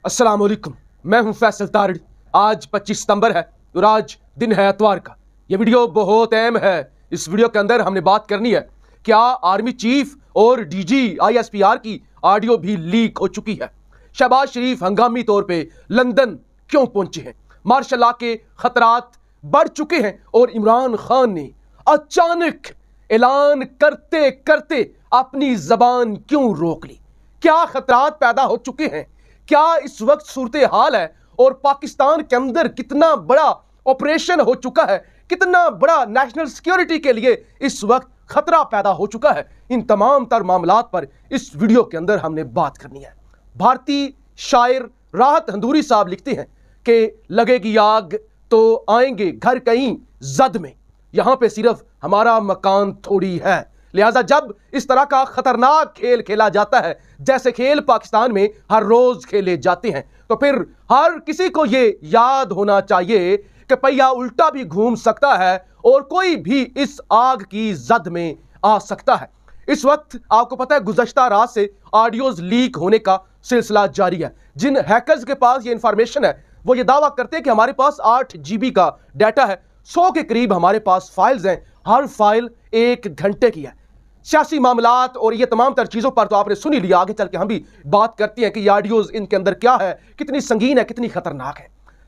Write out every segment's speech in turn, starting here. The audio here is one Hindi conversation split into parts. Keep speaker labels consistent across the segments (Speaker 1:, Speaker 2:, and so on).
Speaker 1: अस्सलाम वालेकुम, मैं हूं फैसल तारड़। आज 25 सितंबर है और आज दिन है एतवार का। यह वीडियो बहुत अहम है। इस वीडियो के अंदर हमने बात करनी है क्या आर्मी चीफ और डीजी आईएसपीआर की ऑडियो भी लीक हो चुकी है। शहबाज शरीफ हंगामी तौर पे लंदन क्यों पहुंचे हैं, मार्शल लॉ के खतरात बढ़ चुके हैं और इमरान खान ने अचानक ऐलान करते करते अपनी जबान क्यों रोक ली, क्या खतरात पैदा हो चुके हैं, क्या इस वक्त सूरत हाल है और पाकिस्तान के अंदर कितना बड़ा ऑपरेशन हो चुका है, कितना बड़ा नेशनल सिक्योरिटी के लिए इस वक्त खतरा पैदा हो चुका है। इन तमाम तर मामलात पर इस वीडियो के अंदर हमने बात करनी है। भारतीय शायर राहत हंदूरी साहब लिखते हैं कि लगेगी आग तो आएंगे घर कहीं जद में, यहां पे सिर्फ हमारा मकान थोड़ी है। लिहाजा जब इस तरह का खतरनाक खेल खेला जाता है, जैसे खेल पाकिस्तान में हर रोज खेले जाते हैं, तो फिर हर किसी को यह याद होना चाहिए कि पहिया उल्टा भी घूम सकता है और कोई भी इस आग की जद में आ सकता है। इस वक्त आपको पता है गुज़श्ता रात से ऑडियोज लीक होने का सिलसिला जारी है। जिन हैकर्स के पास ये इंफॉर्मेशन है वो ये दावा करते हैं कि हमारे पास 8 GB का डाटा है, 100 के करीब हमारे पास फाइल्स हैं, हर फाइल 1 घंटे की है। सियासी मामलात और ये तमाम तर चीज़ों पर तो आपने सुन ही लिया, आगे चल के हम भी बात करती हैं कि ये ऑडियोज इनके अंदर क्या है, कितनी संगीन है, कितनी खतरनाक है।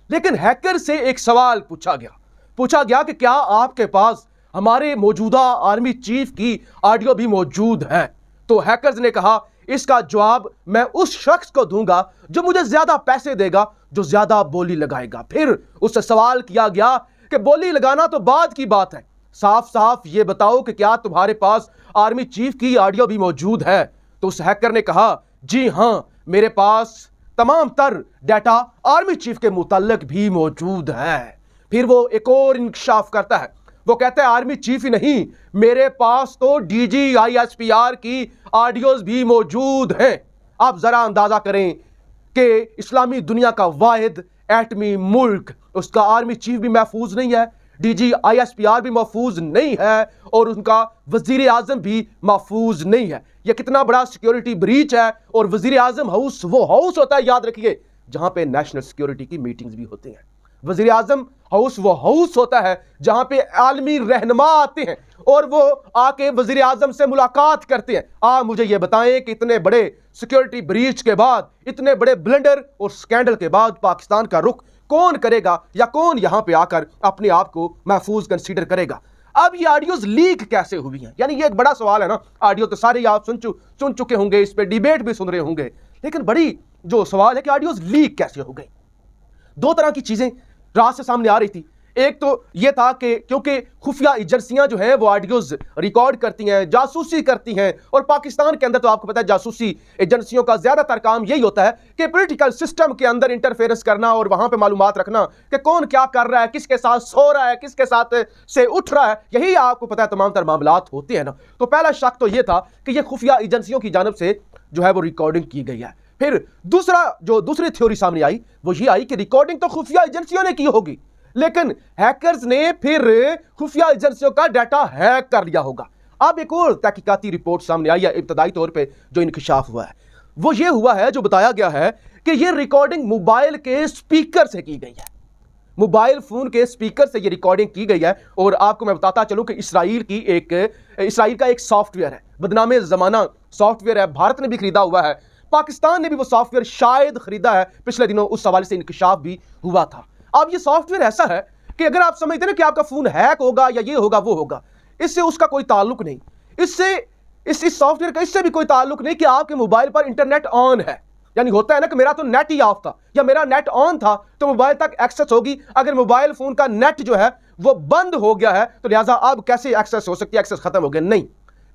Speaker 1: लेकिन हैकर से एक सवाल पूछा गया कि क्या आपके पास हमारे मौजूदा आर्मी चीफ की ऑडियो भी मौजूद है। तो हैकर्स ने कहा इसका जवाब मैं उस शख्स को दूंगा जो मुझे ज्यादा पैसे देगा, जो ज्यादा बोली लगाएगा। फिर उससे सवाल किया गया कि बोली लगाना तो बाद की बात है, साफ साफ ये बताओ कि क्या तुम्हारे पास आर्मी चीफ की ऑडियो भी मौजूद है। तो उस हैकर ने कहा जी हां, मेरे पास तमाम तर डाटा आर्मी चीफ के मुताल्लिक भी मौजूद है। फिर वो एक और इंकशाफ करता है, वो कहता है आर्मी चीफ ही नहीं, मेरे पास तो डीजी आईएसपीआर की ऑडियोज भी मौजूद हैं। आप जरा अंदाजा करें कि इस्लामी दुनिया का वाहिद एटमी मुल्क, उसका आर्मी चीफ भी महफूज नहीं है, डीजी आईएसपीआर भी महफूज नहीं है और उनका वजीर आजम भी महफूज नहीं है। यह कितना बड़ा सिक्योरिटी ब्रीच है। और वजीर आजम हाउस वो हाउस होता है, याद रखिए, जहां पे नेशनल सिक्योरिटी की मीटिंग्स भी होती हैं। वजीर आजम हाउस वो हाउस होता है जहां पे आलमी रहनुमा आते हैं और वो आके वजीर आजम से मुलाकात करते हैं। आप मुझे ये बताएं कि इतने बड़े सिक्योरिटी ब्रीच के बाद, इतने बड़े ब्लंडर और स्कैंडल के बाद पाकिस्तान का रुख कौन करेगा या कौन यहां पे आकर अपने आप को महफूज कंसीडर करेगा। अब ये ऑडियोज लीक कैसे हुई हैं, यानी ये एक बड़ा सवाल है ना। ऑडियो तो सारे आप सुन चुके होंगे, इस पे डिबेट भी सुन रहे होंगे, लेकिन बड़ी जो सवाल है कि ऑडियोज लीक कैसे हो गई। दो तरह की चीजें रात से सामने आ रही थी। एक तो यह था कि क्योंकि खुफिया एजेंसियां जो हैं वो ऑडियोज रिकॉर्ड करती हैं, जासूसी करती हैं, और पाकिस्तान के अंदर तो आपको पता है जासूसी एजेंसियों का ज्यादातर काम यही होता है कि पॉलिटिकल सिस्टम के अंदर इंटरफेरेंस करना और वहां पे मालूमात रखना कि कौन क्या कर रहा है, किसके साथ सो रहा है, किसके साथ से उठ रहा है। यही आपको पता है तमाम तर मामलात होते हैं ना। तो पहला शक तो यह था कि यह खुफिया एजेंसियों की जानब से जो है वो रिकॉर्डिंग की गई है। फिर दूसरी थ्योरी सामने आई, वो ये आई कि रिकॉर्डिंग तो खुफिया एजेंसियों ने की होगी, लेकिन हैकर्स ने फिर खुफिया एजेंसियों का डाटा हैक कर लिया होगा। अब एक और तहकीकाती रिपोर्ट सामने आई है, इब्तदाई तौर पे जो इंकशाफ हुआ है वो ये हुआ है, जो बताया गया है कि ये रिकॉर्डिंग मोबाइल के स्पीकर से की गई है। मोबाइल फोन के स्पीकर से ये रिकॉर्डिंग की गई है। और आपको मैं बताता चलूं कि इसराइल का एक सॉफ्टवेयर है, बदनामे जमाना सॉफ्टवेयर है, भारत ने भी खरीदा हुआ है, पाकिस्तान ने भी वो सॉफ्टवेयर शायद खरीदा है, पिछले दिनों उस हवाले से इंकशाफ भी हुआ था। अब ये सॉफ्टवेयर ऐसा है कि अगर आप समझते हैं ना कि आपका फोन हैक होगा या ये होगा वो होगा, इससे उसका कोई ताल्लुक नहीं। इससे इस सॉफ्टवेयर का इससे भी कोई ताल्लुक नहीं कि आपके मोबाइल पर इंटरनेट ऑन है। यानी होता है ना कि मेरा तो नेट ही ऑफ था या मेरा नेट ऑन था तो मोबाइल तक एक्सेस होगी। अगर मोबाइल फोन का नेट जो है वो बंद हो गया है तो लिहाजा अब कैसे एक्सेस हो सकती है, एक्सेस खत्म हो गया। नहीं,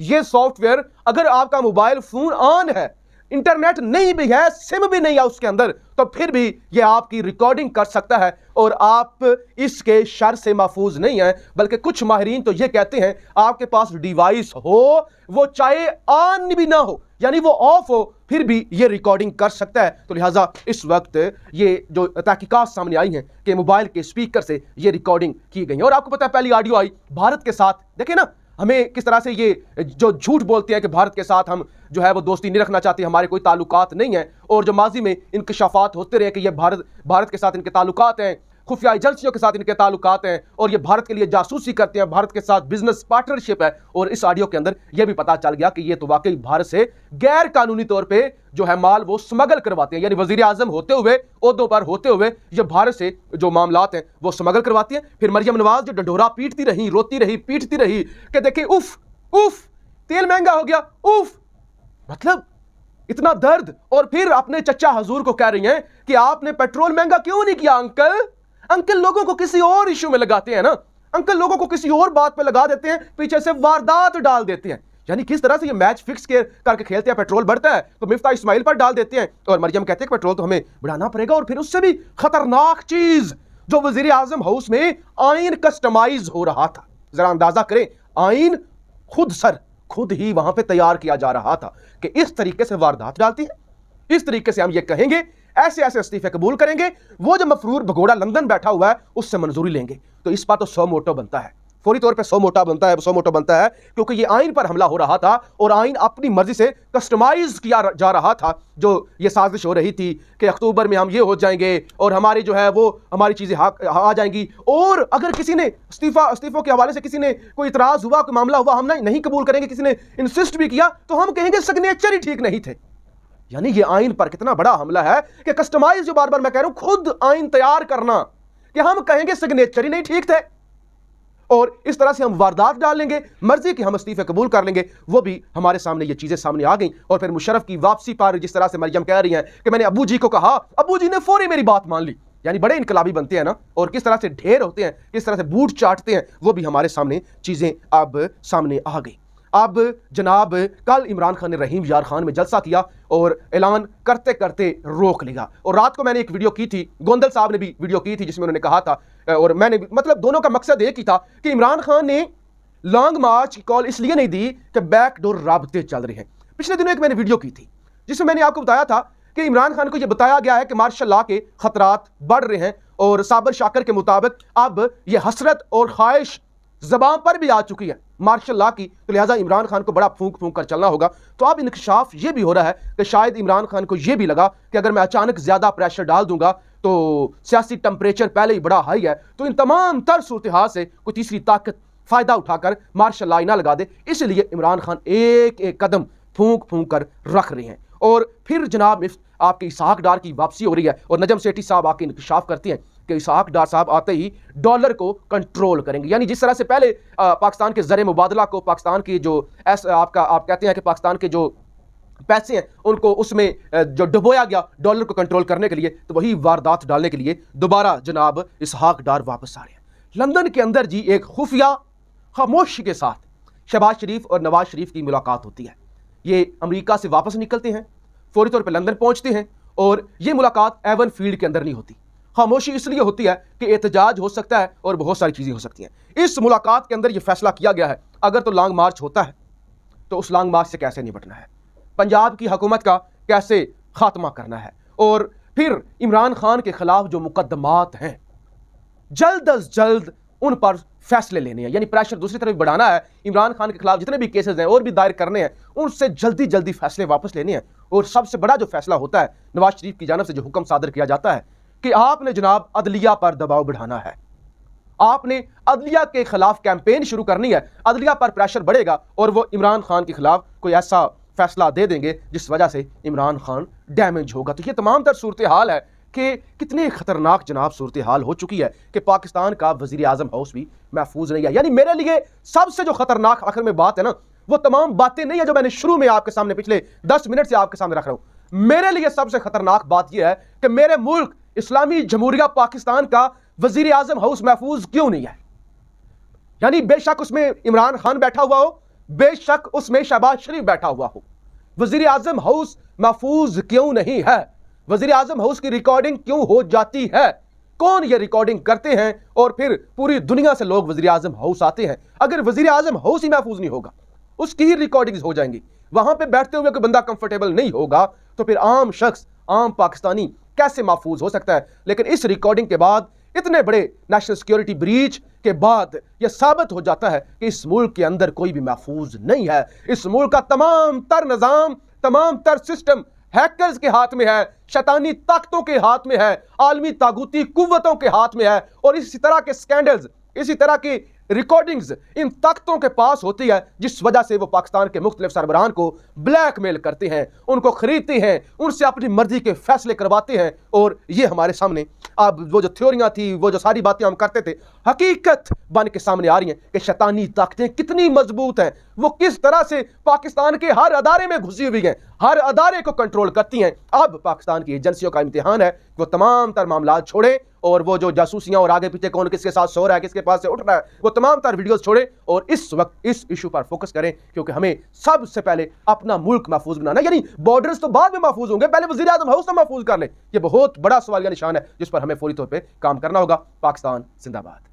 Speaker 1: ये सॉफ्टवेयर अगर आपका मोबाइल फोन ऑन है, इंटरनेट नहीं भी है, सिम भी नहीं है उसके अंदर, तो फिर भी ये आपकी रिकॉर्डिंग कर सकता है और आप इसके शर से महफूज नहीं है। बल्कि कुछ माहिरीन तो ये कहते हैं आपके पास डिवाइस हो, वो चाहे ऑन भी ना हो, यानी वो ऑफ हो, फिर भी ये रिकॉर्डिंग कर सकता है। तो लिहाजा इस वक्त ये जो तहकीकात सामने आई हैं कि मोबाइल के स्पीकर से ये रिकॉर्डिंग की गई है। और आपको पता है पहली ऑडियो आई भारत के साथ, देखिए ना, हमें किस तरह से ये जो झूठ बोलते हैं कि भारत के साथ हम जो है वो दोस्ती नहीं रखना चाहते, हमारे कोई ताल्लुकात नहीं है, और जो माजी में इंकशाफात होते रहे कि ये भारत के साथ इनके ताल्लुकात हैं, खुफिया एजेंसियों के साथ इनके ताल्लुकात हैं, और ये भारत के लिए जासूसी करते हैं, भारत के साथ बिजनेस पार्टनरशिप है। और इस ऑडियो के अंदर यह भी पता चल गया कि ये तो वाकई भारत से गैर कानूनी तौर पे जो है माल वो स्मगल करवाते हैं, यानी वजीर आजम होते हुए, ओहदों पर होते हुए ये भारत से जो मामलात हैं वो स्मगल करवाती हैं। फिर मरियम नवाज जो डंडोरा पीटती रही, रोती रही, पीटती रही कि देखिए उफ उफ तेल महंगा हो गया, उफ, मतलब इतना दर्द। और फिर अपने चचा हजूर को कह रही हैं कि आपने पेट्रोल महंगा क्यों नहीं किया अंकल। अंकल लोगों को किसी और इश्यू में लगाते हैं ना, अंकल लोगों को किसी और बात पे लगा देते हैं, पीछे से वारदात डाल देते हैं। यानी किस तरह से ये मैच फिक्स करके खेलते हैं। पेट्रोल बढ़ता है तो मिफ्ता इस्माइल पर डाल देते हैं, और मरियम कहते हैं कि पेट्रोल तो हमें बढ़ाना पड़ेगा। और फिर उससे भी खतरनाक चीज जो वजीर आजम हाउस में आइन कस्टमाइज हो रहा था, जरा अंदाजा करें, आइन खुद ही वहां पे तैयार किया जा रहा था कि इस तरीके से वारदात डालती है, इस तरीके से हम ये कहेंगे, ऐसे ऐसे इस्तीफे कबूल करेंगे। वो जो मफरूर भगोड़ा लंदन बैठा हुआ है उससे मंजूरी लेंगे। तो इस पर तो 100 मोटो बनता है, फौरी तौर पे 100 मोटा बनता है, क्योंकि ये आइन पर हमला हो रहा था और आइन अपनी मर्जी से कस्टमाइज किया जा रहा था। जो ये साजिश हो रही थी कि अक्टूबर में हम ये हो जाएंगे और हमारी जो है वो हमारी चीजें आ जाएंगी, और अगर किसी ने इस्तीफों के हवाले से किसी ने कोई इतराज हुआ, कोई मामला हुआ, हम नहीं कबूल करेंगे, किसी ने इंसिस्ट भी किया, तो हम कहेंगे सिग्नेचर ही ठीक नहीं थे। यानी ये आइन पर कितना बड़ा हमला है कि कस्टमाइज, जो बार बार मैं कह रहा हूं, खुद आइन तैयार करना कि हम कहेंगे सिग्नेचर ही नहीं ठीक थे, और इस तरह से हम वारदात डाल लेंगे, मर्जी कि हम इस्तीफे कबूल कर लेंगे। वो भी हमारे सामने ये चीजें सामने आ गई। और फिर मुशर्रफ की वापसी पर जिस तरह से मरियम कह रही हैं कि मैंने अबू जी को कहा, अबू जी ने फौरी मेरी बात मान ली। यानी बड़े इनकलाबी बनते हैं ना, और किस तरह से ढेर होते हैं, किस तरह से बूट चाटते हैं, वो भी हमारे सामने चीजें अब सामने आ गई। अब जनाब कल इमरान खान ने रहीम यार खान में जलसा किया और ऐलान करते करते रोक लिया। और रात को मैंने एक वीडियो की थी, गोंदल साहब ने भी वीडियो की थी, जिसमें उन्होंने कहा था, और मैंने मतलब दोनों का मकसद एक ही था कि इमरान खान ने लॉन्ग मार्च की कॉल इसलिए नहीं दी कि बैकडोर राबते चल रहे हैं। पिछले दिनों एक मैंने वीडियो की थी जिसमें मैंने आपको बताया था कि इमरान खान को यह बताया गया है कि मार्शल लॉ के खतरात बढ़ रहे हैं, और साबर शाकर के मुताबिक अब यह हसरत और ख्वाहिश ज़बान पर भी आ चुकी है मार्शल लॉ की, तो लिहाजा इमरान खान को बड़ा फूंक कर चलना होगा। तो अब इंकशाफ ये भी हो रहा है कि शायद इमरान खान को ये भी लगा कि अगर मैं अचानक ज़्यादा प्रेशर डाल दूंगा तो सियासी टेम्परेचर पहले ही बड़ा हाई है, तो इन तमाम तर सूरत हाल से कोई तीसरी ताकत फ़ायदा उठाकर मार्शल लॉ ना लगा दे। इसलिए इमरान खान एक एक कदम फूंक कर रख रहे हैं। और फिर जनाब आपके इसहाक डार की वापसी हो रही है, और नजम सेठी साहब आके इंकशाफ करती हैं कि इसहाक डार साहब आते ही डॉलर को कंट्रोल करेंगे। यानी जिस तरह से पहले पाकिस्तान के ज़र मुबादला को, पाकिस्तान की जो आप कहते हैं कि पाकिस्तान के जो पैसे हैं उनको उसमें जो डुबोया गया डॉलर को कंट्रोल करने के लिए, तो वही वारदात डालने के लिए दोबारा जनाब इसहाक डार वापस आ रहे हैं। लंदन के अंदर जी एक खुफिया खामोशी के साथ शहबाज शरीफ और नवाज शरीफ की मुलाकात होती है। ये अमेरिका से वापस निकलते हैं, फौरी तौर पर लंदन पहुंचते हैं, और ये मुलाकात एवन फील्ड के अंदर नहीं होती। खामोशी इसलिए होती है कि एहतजाज हो सकता है और बहुत सारी चीज़ें हो सकती हैं। इस मुलाकात के अंदर यह फैसला किया गया है अगर तो लॉन्ग मार्च होता है तो उस लॉन्ग मार्च से कैसे निपटना है, पंजाब की हुकूमत का कैसे खात्मा करना है, और फिर इमरान खान के खिलाफ जो मुकदमात हैं जल्द अज जल्द उन पर फैसले लेने हैं। यानी प्रेशर दूसरी तरफ बढ़ाना है, इमरान खान के खिलाफ जितने भी केसेस हैं और भी दायर करने हैं, उनसे जल्दी फैसले वापस लेने हैं। और सबसे बड़ा जो फैसला होता है नवाज शरीफ की जानिब से जो हुक्म सादर किया जाता है कि आपने जनाब अदलिया पर दबाव बढ़ाना है, आपने अदलिया के खिलाफ कैंपेन शुरू करनी है, अदलिया पर प्रेशर बढ़ेगा और वो इमरान खान के खिलाफ कोई ऐसा फैसला दे देंगे जिस वजह से इमरान खान डैमेज होगा। तो ये तमाम तर सूरत हाल है कि कितने खतरनाक जनाब सूरत हाल हो चुकी है कि पाकिस्तान का वजीर आजम हाउस भी महफूज नहीं है। यानी मेरे लिए सबसे जो खतरनाक आखिर में बात है ना, वो तमाम बातें नहीं है जो मैंने शुरू में आपके सामने पिछले 10 मिनट से आपके सामने रख रहा हूं। मेरे लिए सबसे खतरनाक बात यह है कि मेरे मुल्क इस्लामी जमहूरिया पाकिस्तान का वजीर आजम हाउस महफूज क्यों नहीं है। यानी बेशक उसमें इमरान खान बैठा हुआ हो, बेशक उसमें शहबाज शरीफ बैठा हुआ हो, वजीर आजम हाउस महफूज क्यों नहीं है? वजीर आजम हाउस की रिकॉर्डिंग क्यों हो जाती है? कौन ये रिकॉर्डिंग करते हैं? और फिर पूरी दुनिया से लोग वजीर आजम हाउस आते हैं। अगर वजीर आजम हाउस ही महफूज नहीं होगा, उसकी ही रिकॉर्डिंग्स हो जाएंगी, वहां पे बैठते हुए कोई बंदा कंफर्टेबल नहीं होगा, तो फिर आम शख्स, आम पाकिस्तानी कैसे महफूज हो सकता है? लेकिन इस रिकॉर्डिंग के बाद, इतने बड़े नेशनल सिक्योरिटी ब्रीच के बाद यह साबित हो जाता है कि इस मुल्क के अंदर कोई भी महफूज नहीं है। इस मुल्क का तमाम तर निजाम, तमाम तर सिस्टम हैकर्स के हाथ में है, शैतानी ताकतों के हाथ में है, आलमी तागूती कुव्वतों के हाथ में है। और इसी तरह के स्कैंडल्स, इसी तरह की रिकॉर्डिंग्स इन ताकतों के पास होती है, जिस वजह से वो पाकिस्तान के मुख्तलिफ सरबराहान को ब्लैकमेल करते हैं, उनको खरीदते हैं, उनसे अपनी मर्जी के फैसले करवाते हैं। और ये हमारे सामने अब वो जो थ्योरियां थी, वो जो सारी बातें हम करते थे, हकीकत बन के सामने आ रही हैं कि शैतानी ताकतें कितनी मजबूत हैं, वो किस तरह से पाकिस्तान के हर अदारे में घुसी हुई हैं, हर अदारे को कंट्रोल करती हैं। अब पाकिस्तान की एजेंसियों का इम्तिहान है वो तमाम तर मामला छोड़े और वो जो जासूसियां और आगे पीछे कौन किसके साथ सो रहा है, किसके पास से उठ रहा है, वो तमाम तर वीडियोस छोड़े और इस वक्त इस इशू पर फोकस करें, क्योंकि हमें सबसे पहले अपना मुल्क महफूज बनाना, यानी बॉर्डर्स तो बाद में महफूज होंगे, पहले वज़ीर आज़म हाउस तो महफूज कर ले। ये बहुत बड़ा सवाल का निशान है जिस पर हमें फौरी तौर पर काम करना होगा। पाकिस्तान जिंदाबाद।